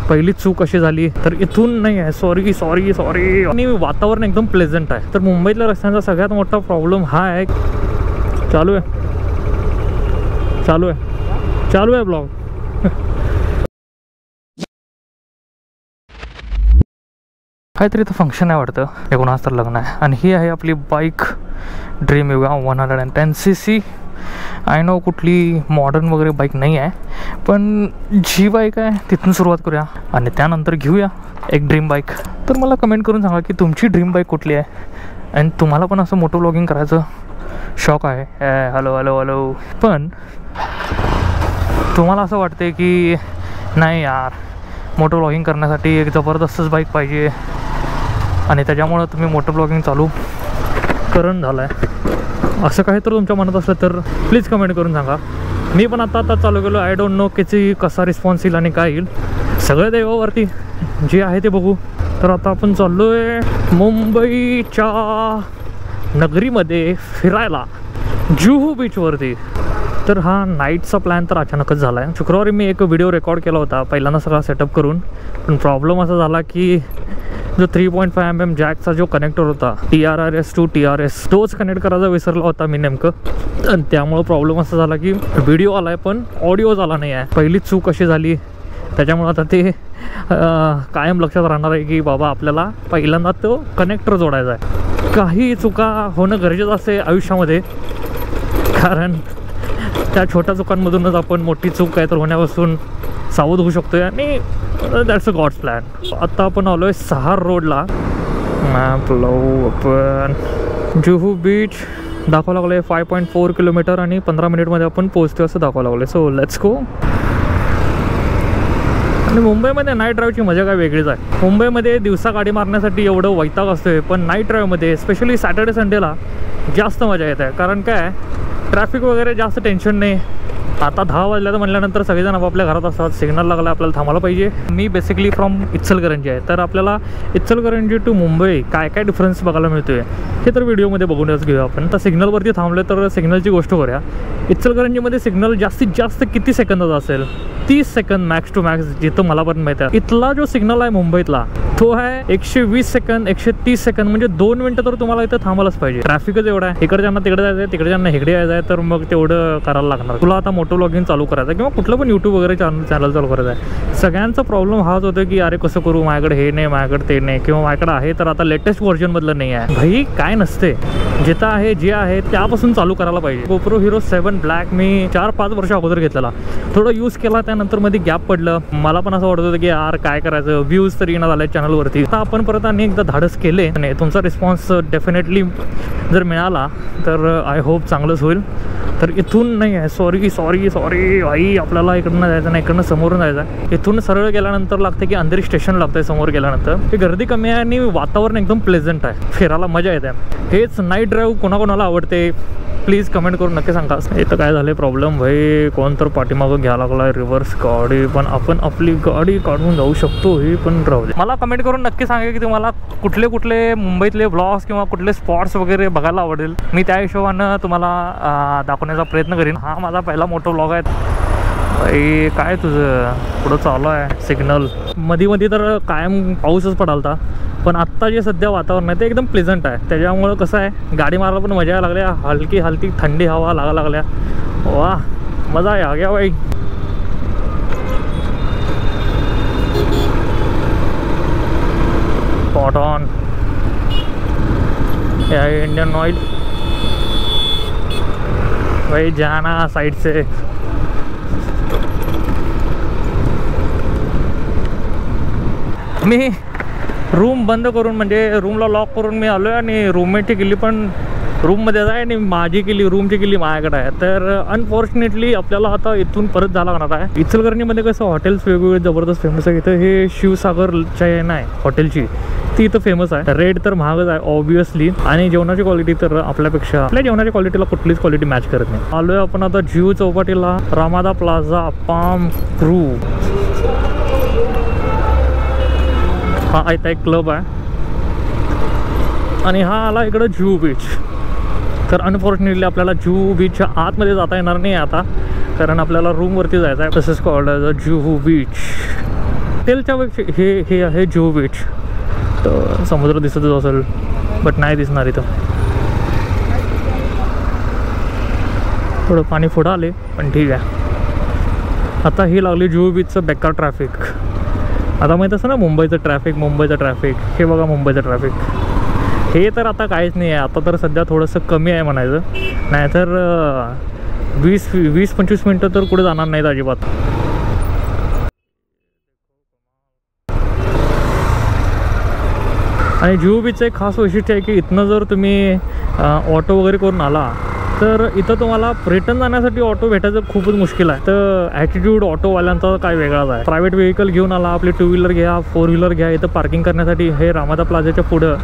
पहिली चूक अशी झाली तर इथून नाही आहे, सॉरी सॉरी सॉरी. आणि वातावरण एकदम प्लेझंट आहे. तर मुंबईतल्या रस्त्यांचा सगळ्यात मोठा प्रॉब्लेम हा आहे. चालू आहे चालू आहे चालू आहे ब्लॉग. काहीतरी इथं फंक्शन आहे वाटतं, हे कोणाचं तर लग्न आहे. आणि ही आहे आपली बाईक ड्रीम युगा 110cc. आय नो कुठली मॉडर्न वगैरे बाईक नाही आहे, पण जी बाईक आहे तिथून सुरुवात करूया आणि त्यानंतर घेऊया एक ड्रीम बाईक. तर मला कमेंट करून सांगा की तुमची ड्रीम बाईक कुठली आहे आणि तुम्हाला पण असं मोटो व्लॉगिंग करायचं शौक आहे. Hello hello hello. पण तुम्हाला असं वाटते की नाही यार, मोटो व्लॉगिंग करण्यासाठी एक जबरदस्तच बाईक पाहिजे आणि त्याच्यामुळं तुम्ही मोटो व्लॉगिंग चालू करून झालं आहे, असं काही तर तुमच्या मनात असलं तर प्लीज कमेंट करून सांगा. मी पण आता चालू केलो. आय डोंट नो की कसा रिस्पॉन्स येईल आणि काय येईल, सगळं देवावरती, जे आहे ते बघू. तर आता आपण चाललो आहे मुंबईच्या नगरीमध्ये फिरायला, जुहू बीचवरती. तर हा नाईटचा प्लॅन तर अचानकच झाला आहे. शुक्रवारी मी एक व्हिडिओ रेकॉर्ड केला होता पहिल्यांदा सगळा सेटअप करून, पण प्रॉब्लेम असा झाला की जो 3.5 mm जॅकचा जो कनेक्टर होता TRRS to TRS, तोच कनेक्ट करायचा विसरला होता मी नेमकं. आणि त्यामुळं प्रॉब्लेम असा झाला की व्हिडिओ आला आहे पण ऑडिओ झाला नाही आहे. पहिली चूक अशी झाली, त्याच्यामुळं आता ते कायम लक्षात राहणार आहे की बाबा आपल्याला पहिल्यांदा तो कनेक्टर जोडायचा आहे. काही चुका होणं गरजेचं असते आयुष्यामध्ये, कारण त्या छोट्या चुकांमधूनच आपण मोठी चूक काय तर होण्यापासून सावध होऊ शकतो. आणि दॅट्स अ गॉड्स प्लॅन. आता आपण आलो आहे सहार रोडला. मॅप लावू आपण. जुहू बीच दाखवावं लागलं आहे 5.4 किलोमीटर आणि 15 मिनिटमध्ये आपण पोहोचतो असं दाखवावं लागलं आहे. So let's go. आणि मुंबईमध्ये नाईट ड्राईव्हची मजा काय वेगळीच आहे. मुंबईमध्ये दिवसा गाडी मारण्यासाठी एवढं वैताग असतोय, पण नाईट ड्राईव्हमध्ये स्पेशली सॅटर्डे संडेला जास्त मजा येत आहे. कारण काय, ट्रॅफिक वगैरे जास्त टेन्शन नाही. आता 10 वाजल्या तर म्हटल्यानंतर सगळेजण आपापल्या घरात असतात, सिग्नल लागला आपल्याला थांबायला पाहिजे. मी बेसिकली फ्रॉम इचलकरंजी आहे, तर आपल्याला इचलकरंजी टू मुंबई काय काय डिफरन्स बघायला मिळतोय हे तर व्हिडिओमध्ये बघूनच घेऊया आपण. तर सिग्नलवरती थांबले तर सिग्नलची गोष्ट करूया. इचलकरंजीमध्ये सिग्नल जास्तीत जास्त किती सेकंदाचा असेल? 30 सेकंद मॅक्स टू मॅक्स, जिथं मला पण माहिती आहे. इथला जो सिग्नल आहे मुंबईतला तो आहे 120 सेकंद, 130 सेकंद, म्हणजे 2 मिनटं तर तुम्हाला इथं थांबायलाच पाहिजे. ट्रॅफिकच एवढं आहे. इकडच्यांना तिकडे जायचं आहे, तिकडच्यांना इकडे यायचं आहे, तर मग तेवढं करायला लागणार. तुला आता मोटो व्लॉगिंग चालू करायचं किंवा कुठलं पण यूट्यूब वगैरे चॅनल चालू करायचं आहे. सगळ्यांचा प्रॉब्लेम हाच होतो की अरे कसं करू, माझ्याकडे हे नाही, माझ्याकडे ते नाही, किंवा माझ्याकडे आहे तर आता लेटेस्ट व्हर्जनमधलं नाही आहे. भाई काय नसते, जिथं आहे जे आहे त्यापासून चालू करायला पाहिजे. GoPro Hero 7 Black मी 4-5 वर्ष अगोदर घेतलेला, थोडं यूज केला, त्यानंतर मध्ये गॅप पडलं. मला पण असं वाटत होतं की यार काय करायचं, व्ह्यूज तरी येणं झालं चॅनलवरती. आता आपण परत आणि एकदा धाडस केले आणि तुमचा रिस्पॉन्स डेफिनेटली जर मिळाला तर आय होप चांगलंच होईल. तर इथून नाही आहे, सॉरी सॉरी सॉरी भाई, आपल्याला इकडनं जायचं नाही, इकडनं समोरून जायचं आहे. इथून सरळ गेल्यानंतर लागते की अंधेरी स्टेशन लागतं आहे. समोर गेल्यानंतर ही गर्दी कमी आहे आणि वातावरण एकदम प्लेझंट आहे, फिरायला मजा येते. हेच नाईट ड्राईव्ह कोणाकोणाला आवडते प्लीज कमेंट करून नक्की सांगा. इथं काय झालं प्रॉब्लेम, भाई कोण तर पाठीमागं घ्यायला लागला रिव्हर्स गाडी, पण आपण आपली गाडी काढून जाऊ शकतो, हे पण राहू दे. मला कमेंट करून नक्की सांगा की तुम्हाला कुठले कुठले मुंबईतले ब्लॉग्स किंवा कुठले स्पॉट्स वगैरे बघायला आवडेल. मी त्या हिशोबानं तुम्हाला दाखवण्याचा प्रयत्न करीन. हा माझा पहिला मोठा ब्लॉग आहे. भाई काय तुझं पुढं चालू आहे सिग्नल. मध्ये तर कायम पाऊसच पडालता, पण आत्ता जे सध्या वातावरण आहे ते एकदम प्लेझंट आहे. त्याच्यामुळं कसं आहे, गाडी मारायला पण मजा यायला लागल्या, हलकी हलकी थंडी हवा लागायला लागल्या. वा मजा या गया भाई. Spot on. हे आहे इंडियन ऑइल. भाई जाना साइड से. मी रूम बंद करून, म्हणजे रूमला लॉक करून मी आलो आहे आणि रूममेटची केली पण रूममध्ये आहे आणि माझी केली, रूमची केली माझ्याकडे आहे. तर अनफॉर्च्युनेटली आपल्याला आता इथून परत जायला लागणार आहे. इचलकरंजीमध्ये कसं हॉटेल्स वेगवेगळे जबरदस्त फेमस आहे. इथं हे शिवसागरच्या आहे नाही हॉटेलची, ती इथं फेमस आहे. रेट तर महागच आहे ऑब्वियसली, आणि जेवणाची क्वालिटी तर आपल्यापेक्षा, आपल्या जेवणाच्या क्वालिटीला कुठलीच क्वालिटी मॅच करत नाही. आलोय आपण आता जुहू चौपाटीला, रामादा प्लाझा, पाम क्रू. हा इथं एक क्लब आहे आणि हा आला इकडं जुहू बीच. तर अनफॉर्च्युनेटली आपल्याला जुहू बीचच्या आतमध्ये जाता येणार नाही आता, कारण आपल्याला रूमवरती जायचं आहे. तसंच called as a Juhu beach. हॉटेलच्या हे हे आहे जुहू बीच. तर समुद्र दिसतच असेल बट नाही दिसणार इथं. थोडं पाणी पुढं आले पण ठीक आहे. आता ही लागली जुहू बीचचं बेकार ट्रॅफिक. आता माहीत असं ना मुंबईचं ट्रॅफिक. हे बघा मुंबईचं ट्रॅफिक. हे तर आता काहीच नाही आहे. आता तर सध्या थोडंसं कमी आहे म्हणायचं. नाहीतर 20-25 मिनटं तर कुठे जाणार नाहीत अजिबात. आणि जुहू बीचचं एक खास वैशिष्ट्य आहे की इथनं जर तुम्ही ऑटो वगैरे करून आला तर इथं तुम्हाला रिटर्न जाण्यासाठी ऑटो भेटायचं खूपच मुश्किल आहे. तर ॲटिट्यूड ऑटोवाल्यांचा काय वेगळाच आहे. प्रायव्हेट व्हेकल घेऊन आला, आपली 2 व्हीलर घ्या, 4 व्हीलर घ्या. इथं पार्किंग करण्यासाठी हे रामादा प्लाझाच्या पुढं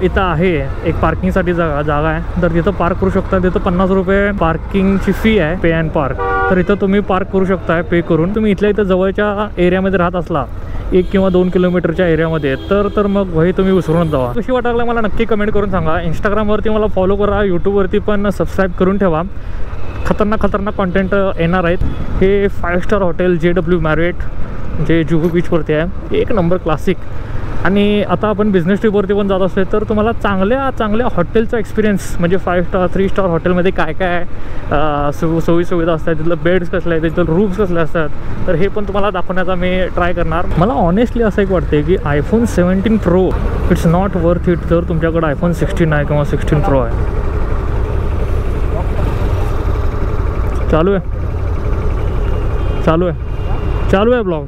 इथं आहे एक पार्किंगसाठी जागा आहे. तर तिथं पार्क करू शकता. तिथं 50 रुपये पार्किंगची फी आहे, पे अँड पार्क. तर इथं तुम्ही पार्क करू शकता पे करून. तुम्ही इथल्या इथं जवळच्या एरियामध्ये राहत असला 1 किंवा 2 किलोमीटरच्या एरियामध्ये तर मग भाई तुम्ही विसरूनच जावा. कशी वाटायला मला नक्की कमेंट करून सांगा. इंस्टाग्रामवरती मला फॉलो करा, यूट्यूबवरती पण सबस्क्राईब करून ठेवा. खतरनाक कॉन्टेंट येणार आहेत. हे 5 स्टार हॉटेल JW मॅरियट जे जुहू बीचवरती आहे, एक नंबर क्लासिक. आणि आता आपण बिझनेस ट्रिपवरती पण जात असतो तर तुम्हाला चांगल्या हॉटेलचा एक्सपिरियन्स म्हणजे 5 स्टार 3 स्टार हॉटेलमध्ये काय काय सोयीसुविधा असतात, तिथलं बेड्स कसले आहेत, तिथलं रूम्स कसले असतात, तर हे पण तुम्हाला दाखवण्याचा मी ट्राय करणार. मला ऑनेस्टली असं एक वाटते की iPhone 17 Pro it's not worth it जर तुमच्याकडे iPhone 16 आहे किंवा 16 Pro आहे. चालू आहे ब्लॉग.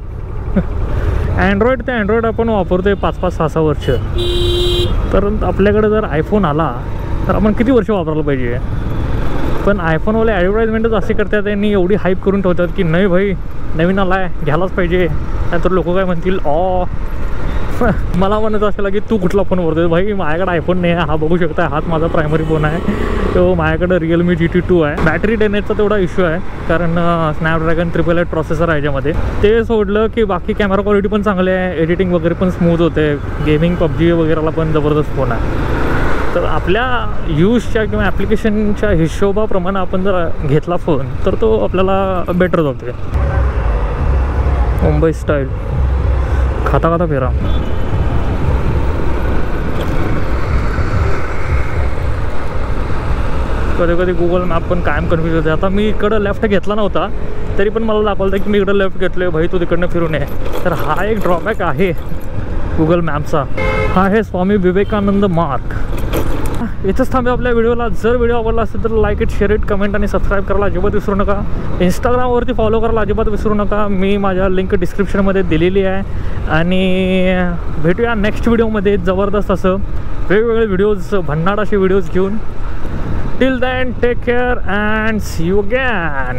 अँड्रॉइड आपण वापरतो आहे 5-6 वर्ष. तर आपल्याकडे जर आयफोन आला तर आपण किती वर्ष वापरायला पाहिजे. पण आयफोनवाले ॲडव्हर्टाईजमेंटच असे करतात, त्यांनी एवढी हाईप करून ठेवतात की नाही भाई नवीन आला आहे घ्यायलाच पाहिजे. नाहीतर लोक काय म्हणतील मला म्हणायचं असेल की तू कुठला फोन वापरतो. भाई माझ्याकडे आयफोन नाही आहे, हा बघू शकता, हाच माझा प्रायमरी फोन आहे. तो माझ्याकडे Realme GT2 आहे. बॅटरी डेनेजचा तेवढा इश्यू आहे कारण स्नॅपड्रॅगन 888 प्रोसेसर आहे याच्यामध्ये. ते सोडलं की बाकी कॅमेरा क्वालिटी पण चांगली आहे, एडिटिंग वगैरे पण स्मूथ होते. गेमिंग PUBG वगैरेला पण जबरदस्त फोन आहे. तर आपल्या यूजच्या किंवा ॲप्लिकेशनच्या हिशोबाप्रमाणे आपण जर घेतला फोन तर तो आपल्याला बेटर जातो. मुंबई स्टाईल खाता फिरा. कधी गुगल मॅप पण कायम कन्फ्यूज होते. आता मी इकडं लेफ्ट घेतला नव्हता तरी पण मला दाखवलं की मी इकडं लेफ्ट घेतलं भाई तू तिकडनं फिरून ये. तर हा एक ड्रॉबॅक आहे गुगल मॅपचा. हा आहे स्वामी विवेकानंद मार्ग. इथंच थांबे आपल्या व्हिडिओला. जर व्हिडिओ आवडला असेल तर like it, share it, comment आणि सबस्क्राईब करायला अजिबात विसरू नका. इंस्टाग्रामवरती फॉलो करायला अजिबात विसरू नका. मी माझ्या लिंक डिस्क्रिप्शनमध्ये दिलेली आहे. आणि भेटूया नेक्स्ट व्हिडिओमध्ये जबरदस्त असं वेगवेगळे व्हिडिओज, भन्नाट असे व्हिडिओज घेऊन. Till then take care and see you again.